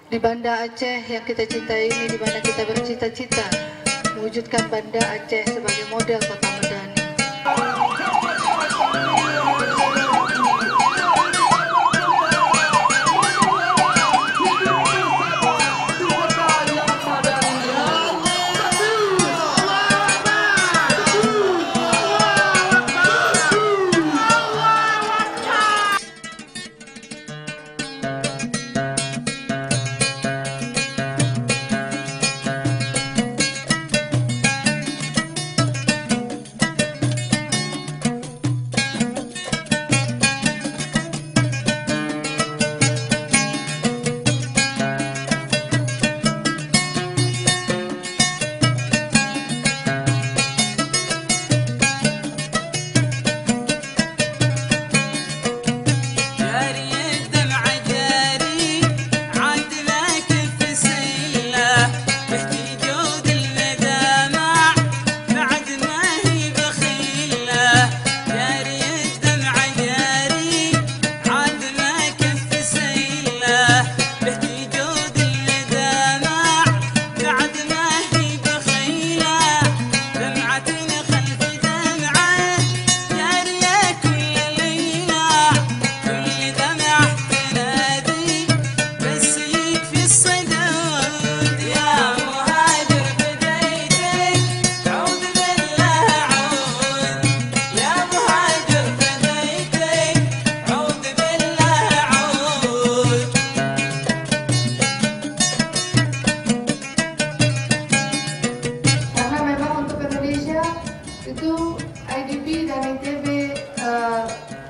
Di Banda Aceh yang kita cintai ini, di mana kita bercita-cita mewujudkan Banda Aceh sebagai model kota Madani.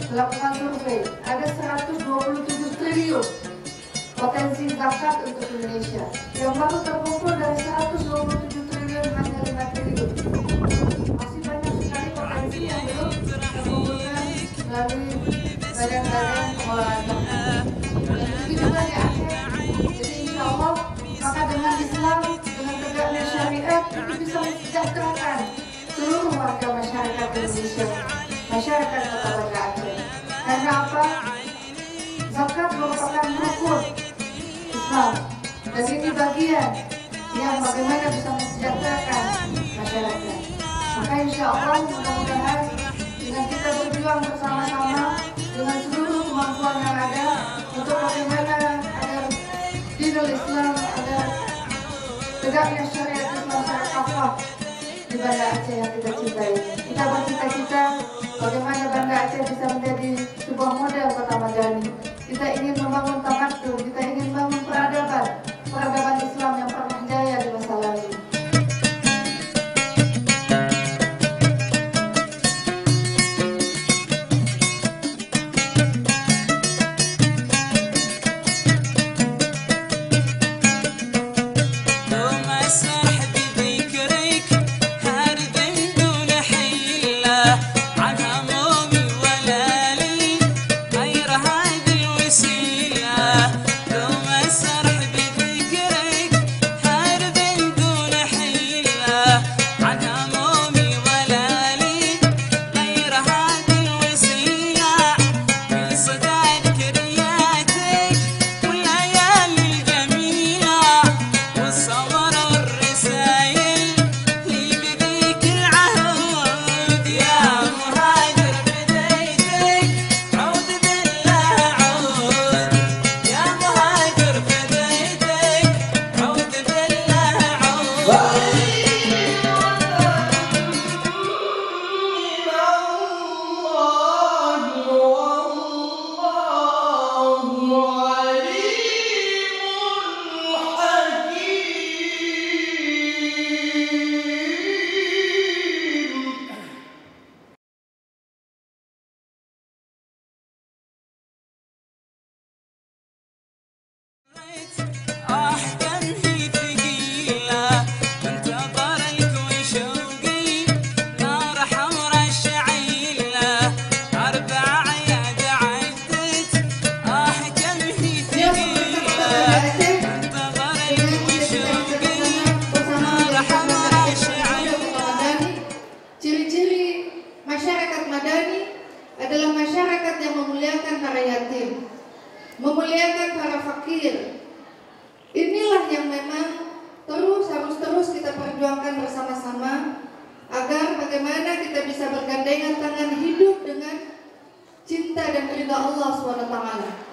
Melakukan survei, ada 127 triliun potensi zakat untuk Indonesia. Yang baru terkumpul dari 127 triliun hanya 5 triliun. Masih banyak sekali potensi yang belum terkumpulkan melalui badan-badan pengelolaan zakat. Dan begitu juga di Aceh. Jadi insya Allah, maka dengan Islam, dengan tegaknya syariat, itu bisa mensejahterakan seluruh warga masyarakat Indonesia, masyarakat Kota Banda Aceh. Karena apa? Zakat merupakan rukun Islam, dan ini bagian yang bagaimana bisa mensejahterakan masyarakat. Maka insya Allah mudah-mudahan dengan kita berjuang bersama-sama dengan seluruh kemampuan yang ada untuk bagaimana agar dinul Islam, agar tegaknya syariat Islam secara kafah di Banda Aceh yang kita cintai. Kita bercita-cita bagaimana Banda Aceh bisa menjadi sebuah model kota Madani. Kita ingin membangun tamadun, kita ingin membangun peradaban Islam yang pernah jaya di masa lalu. memuliakan para yatim, memuliakan para fakir. yang memang harus terus kita perjuangkan bersama-sama, agar bagaimana kita bisa bergandengan tangan hidup dengan cinta dan ridha Allah SWT.